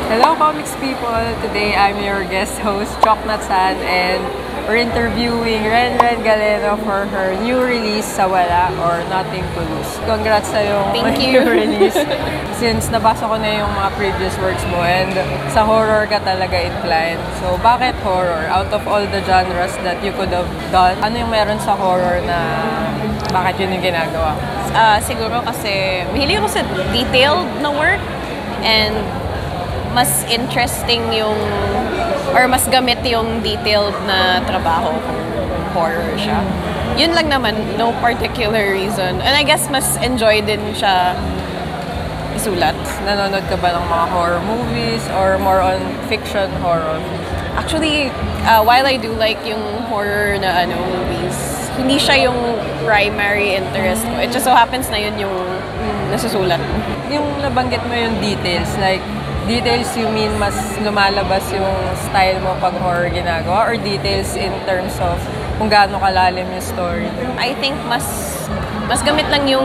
Hello, comics people! Today, I'm your guest host, Choknat San, and we're interviewing Ren Galeno for her new release, Sawala, or Nothing to Lose. Congrats sa yung new release. Since nabasa ko na yung mga previous works mo, and sa horror ka talaga inclined. So, bakit horror? Out of all the genres that you could have done, ano yung meron sa horror na bakit yun yung ginagawa? Siguro kasi mahilig ako sa detailed na work, and mas interesting yung or mas gamit yung detailed na trabaho kung horror siya. Yun lang naman, no particular reason. And I guess mas enjoy din siya isulat. Nanonood ka ba ng mga horror movies or more on fiction horror? Actually, while I do like yung horror na movies, hindi siya yung primary interest ko. It just so happens na yun yung nasusulat. Yung nabanggit mo yung details, like details you mean mas lumalabas yung style mo pag horror ginagawa, or details in terms of kung gaano kalalim yung story? I think mas gamit lang yung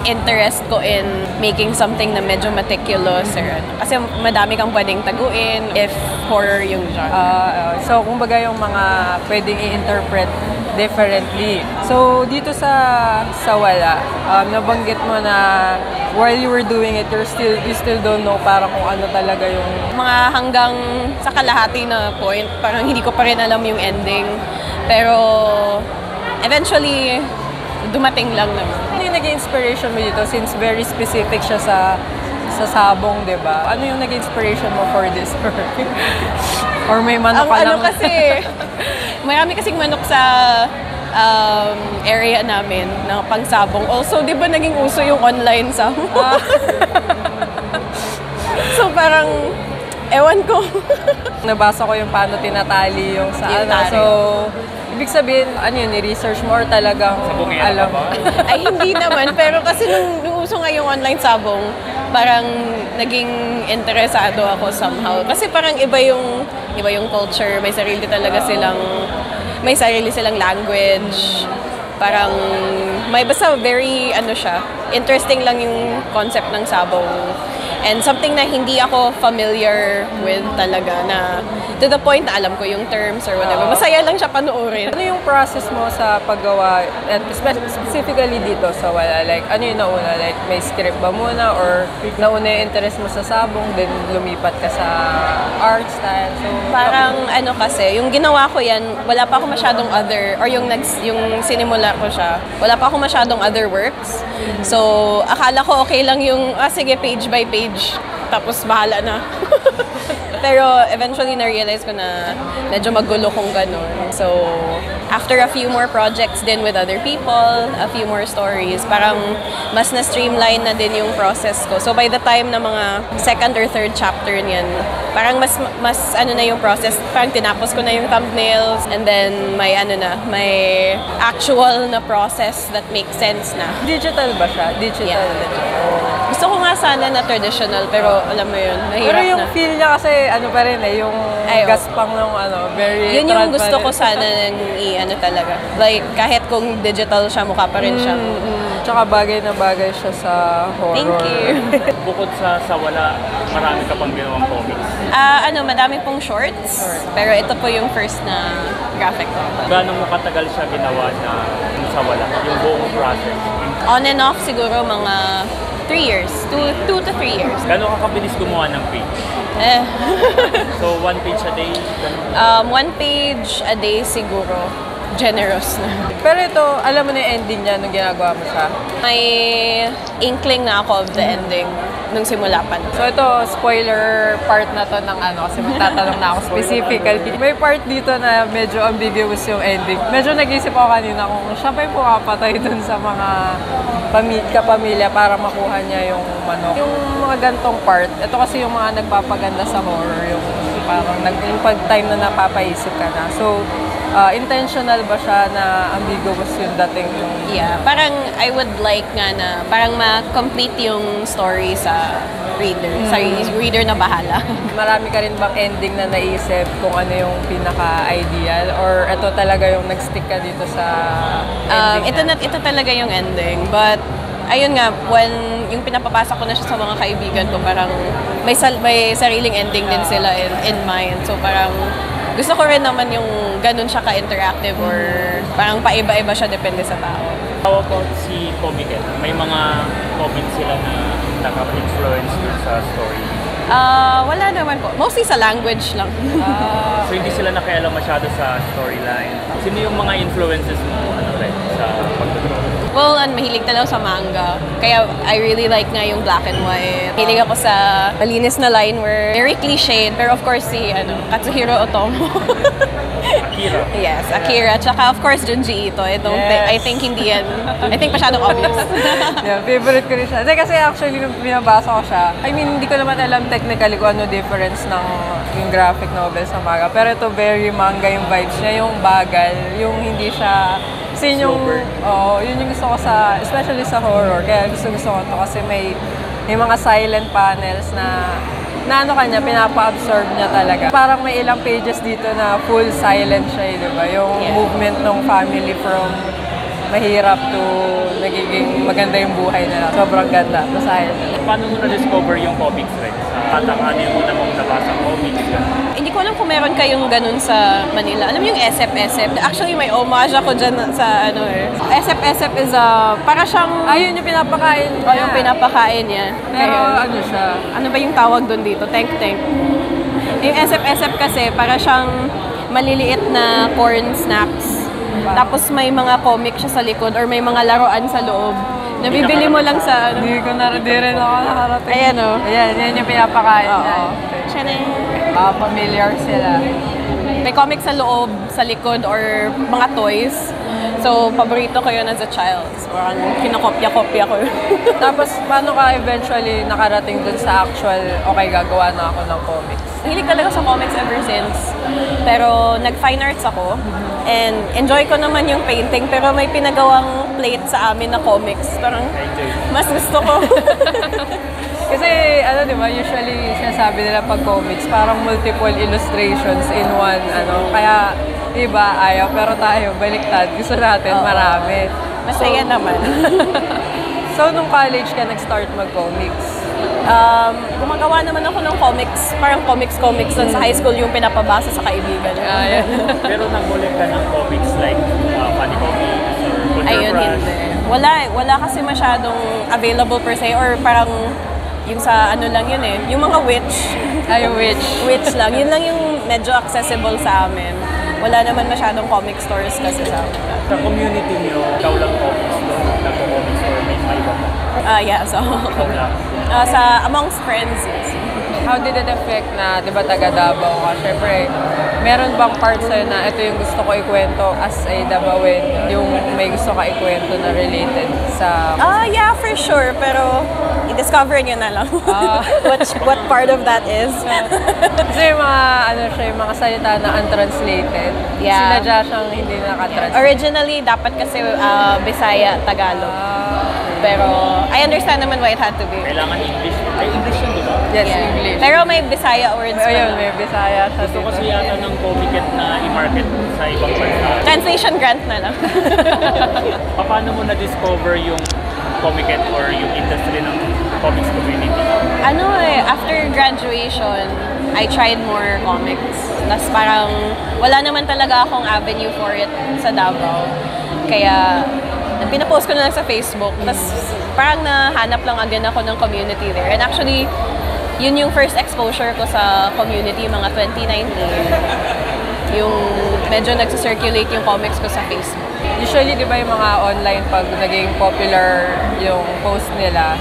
interest ko in making something na medyo meticulous or kasi madami kang pwedeng taguin if horror yung genre. So kumbaga yung mga pwedeng i-interpret differently. So dito sa Sawala, nabanggit mo na while you were doing it, you still don't know parang kung ano talaga yung mga hanggang sa kalahati na point, parang hindi ko pa rin alam yung ending. Pero eventually dumating lang naman. Ano yung naging inspiration mo dito since very specific siya sa sabong, di ba? Ano yung naging inspiration mo for this work? Or may manok ka lang? Kasi, marami kasing manok sa area namin na pangsabong. Also, di ba naging uso yung online sabong? So parang, ewan ko. Nabasa ko yung paano tinatali yung sa So, ibig sabihin, ano yun, ni-research mo or talagang alam? Ay, hindi naman. Pero kasi nung uso nga yung online sabong, parang naging interesado ako somehow. Kasi parang iba yung culture. May sarili silang language. Parang basta very, interesting lang yung concept ng sabong. And something na hindi ako familiar with talaga na to the point na alam ko yung terms or whatever. Masaya lang siya panoorin. Ano yung process mo sa paggawa, and specifically dito sa Wala? Like, ano yung nauna? Like, may script ba muna or nauna yung interest mo sa sabong, then lumipat ka sa art style? So, parang kasi, yung ginawa ko yan, wala pa ako masyadong yung sinimula ko siya, wala pa ako masyadong other works. So, akala ko okay lang yung, sige, page by page, tapos bahala na. Pero eventually na-realize ko na medyo magulo kung ganun. So, after a few more projects din with other people, a few more stories, parang mas na-streamline na din yung process ko. So, by the time na mga second or third chapter niyan, parang mas na yung process. Parang tinapos ko na yung thumbnails, and then may actual na process that makes sense na. Digital ba siya? Digital. Yeah. Gusto ko nga sana na traditional, pero alam mo yun, mahirap na. Pero yung feel niya kasi pa rin yung gaspang ng very yun yung gusto ko sana ng talaga. Like, kahit kung digital siya, mukha pa rin siya. Tsaka bagay na bagay siya sa horror. Thank you. Bukod sa Sawala, marami ka pang ginawang comics. Madami pong shorts, pero ito po yung first na graphic ko. Gaano mo katagal siya ginawa na yung Sawala, yung buong process? On and off siguro mga 3 years. 2 to 3 years. Gano'n ka kabilis gumawa ng page? So, 1 page a day? 1 page a day siguro. Generous na. Pero ito, alam mo na yung ending niya nung ginagawa mo siya? May inkling na ako of the ending nung simula pa. So ito, spoiler part na to ng kasi magtatanong na ako specifically. May part dito na medyo ambiguous yung ending. Medyo nag-isip ako kanina kung siya pa yung pumapatay dun sa mga kapamilya para makuha niya yung manok. Yung mga gantong part, ito kasi yung mga nagpapaganda sa horror, yung parang yung pag-time na napapaisip ka na. So, intentional ba siya na ambiguous yung dating yung... Yeah, parang I would like nga na parang ma-complete yung story sa reader. Sa reader na bahala. Marami ka rin bang ending na naisip kung ano yung pinaka-ideal? Or ito talaga yung nag-stick ka dito sa ending ito talaga yung ending. But ayun nga, when yung pinapapasa ko na siya sa mga kaibigan ko, parang may sariling ending din sila in mind. So parang gusto ko rin naman yung ganun siya ka-interactive or parang paiba-iba siya depende sa tao. How about si Comiket? May mga comments sila na nakaka-influence dun sa story. Wala naman po. Mostly sa language lang. So hindi sila nakialam masyado sa storyline. Sino yung mga influences mo sa pagdodraw? Well, mahilig talaga sa manga. Kaya I really like nga yung black and white. Hilig ako sa malinis na line where very cliched. Pero of course si Katsuhiro Otomo. Akira. Yes, Akira. Tsaka of course Junji Ito. I think hindi yan. I think masyadong obvious. Yeah, favorite ko rin siya. Kasi actually, nung binabasa ko siya, I mean, hindi ko naman alam technically kung ano difference ng yung graphic novel sa manga. Pero ito, very manga yung vibes niya, yung bagal, yung hindi siya... Kasi yun yung gusto ko sa, especially sa horror. Kaya gusto ko ito kasi may mga silent panels na ano kanya, pinapa-absorb niya talaga. Parang may ilang pages dito na full silent siya, di ba? Yung movement ng family from mahirap to nagiging maganda yung buhay nila. Sobrang ganda. Basahin. Paano mo na-discover yung comics, Rex? Katanganin mo na mong nabasa comics ka? Hindi ko alam kung meron kayong ganun sa Manila. Alam mo yung SF. Actually, may homage ako dyan sa SF is para siyang... Ayun yung pinapakain niya. Yung pinapakain niya. Pero ano siya? Ano ba yung tawag doon dito? Tank. Yung SF kasi para siyang maliliit na corn snacks. Tapos may mga comic siya sa likod or may mga laruan sa loob. Nabibili mo lang sa... Hindi rin ako nakarating. Ayan o. Yan yung pinapakain niya. Familiar sila. May comic sa loob, sa likod, or mga toys. So, paborito ko yun as a child. So, parang kinokopya-kopya ko yun. Tapos, paano ka eventually nakarating dun sa actual, okay, gagawa na ako ng comics? Hilig talaga sa comics ever since. Pero, nag-fine arts ako. And enjoy ko naman yung painting, pero may pinagawang plate sa amin na comics. Parang, mas gusto ko. Kasi, di ba, usually sinasabi nila pag comics, parang multiple illustrations in one, Kaya, iba, ayaw. Pero tayo, baliktad. Gusto natin, marami. Masaya naman. So, nung college ka nag-start mag-comics? Gumagawa naman ako ng comics, parang comics dun sa high school yung pinapabasa sa kaibigan. Pero nag-collect ka ng comics like funny comics or Culture Ayun, Crush? hindi. Wala kasi masyadong available per se or parang yung sa ano lang yun eh. Yung mga witch. Witch lang. Yun lang yung medyo accessible sa amin. Wala naman masyadong comic stores kasi sa amin. Sa community niyo, ikaw lang comics doon? Nagko-comics or may iba pa? Yeah, so Ikaw lang? sa amongst friends, yes. How did it affect na, di ba, taga Davao ka? Siyempre, meron bang part sa'yo na ito yung gusto ko ikwento as a Davaoen, yung may gusto ka ikwento na related sa... Yeah, for sure. Pero, i-discover nyo na lang what part of that is. Kasi yung mga, yung mga salita na untranslated. Yeah. Sinadya siyang hindi nakatranslate. Originally, dapat kasi Bisaya, Tagalog. Pero, I understand naman why it had to be. Kailangan English. Ay, English yun, di ba? Yes, Yeah. English. Pero may Bisaya words pa Ayun, na. may Bisaya siya. Gusto kasi yata ng Comiket na i-market sa ibang bansa. Translation grant na lang. Paano mo na-discover yung Comiket or yung industry ng comics community? After graduation, I tried more comics. Tapos parang wala naman talaga akong avenue for it sa Davao. Kaya pinapost ko na lang sa Facebook. Tapos parang nahanap lang agad ako ng community there. And actually, yun yung first exposure ko sa community, mga 2019. Yung medyo nagsa-circulate yung comics ko sa Facebook. Usually, di ba yung mga online, pag naging popular yung post nila,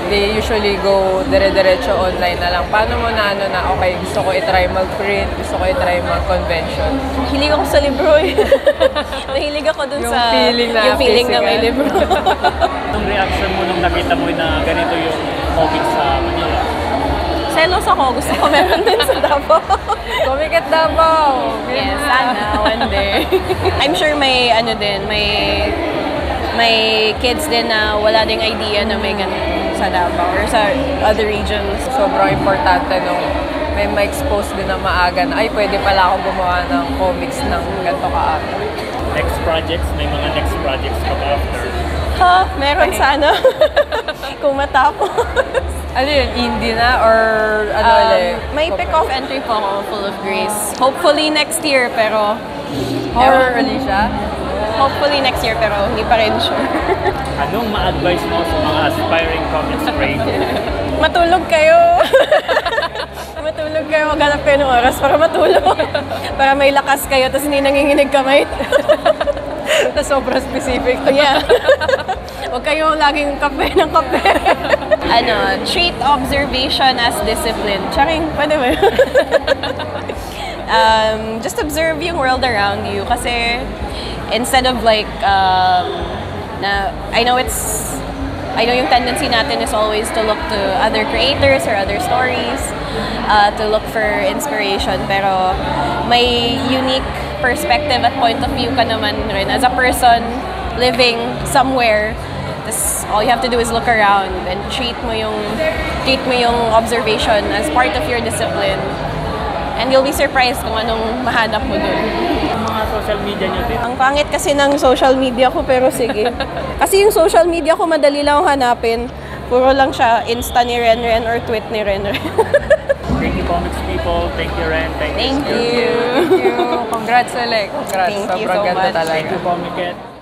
they usually go dire-diretso online na lang. Paano mo na okay, gusto ko i-try mag-print, gusto ko i-try mag-convention? Hilig ako sa libro eh. Nahilig ako dun Yung sa... feeling na yung feeling na may physical. libro. Anong reaction mo nung nakita mo na ganito yung comics sa Manila? Selos ako. Gusto ko meron din sa Davao. Comiket Davao! Yes, sana. One day. I'm sure may may kids din na wala ding idea na may ganito sa Davao or sa other regions. Sobrang importante nung may ma-expose din na maaga na, ay, pwede pala ako gumawa ng comics ng ganito kaaga. Next projects? May mga next projects ka ba after? Ha, meron sana. Kung matapos. Ano yun, indie na or ano ulit? May pick-off entry po ako, Full of Grace. Hopefully next year, pero... Horror ulit siya? Hopefully next year, pero hindi pa rin sure. Anong ma-advise mo sa mga aspiring comics creators? Matulog kayo. Matulog kayo, maghanap kayo ng oras para matulog. Para may lakas kayo, tapos hindi nanginginig kamay. Na sobrang specific. Yeah. Huwag kayo laging kape ng kape. Treat observation as discipline. Charing, pwede ba yun? Just observe yung world around you. Kasi instead of like, I know yung tendency natin is always to look to other creators or other stories, to look for inspiration. Pero may unique perspective at point of view ka naman rin as a person living somewhere. All you have to do is look around and treat mo yung observation as part of your discipline. And you'll be surprised kung anong mahanap mo dun. Yung mga social media nyo din. Ang pangit kasi ng social media ko, pero sige. Kasi yung social media ko, madali lang hanapin. Puro lang siya Insta ni Renren or tweet ni Renren. Thank you, comics people. Thank you, Ren. Thank you. Thank you. Thank you. Congrats ulit. Congrats. Thank you Sobrang so ganda much. talaga. Thank you, Comiket.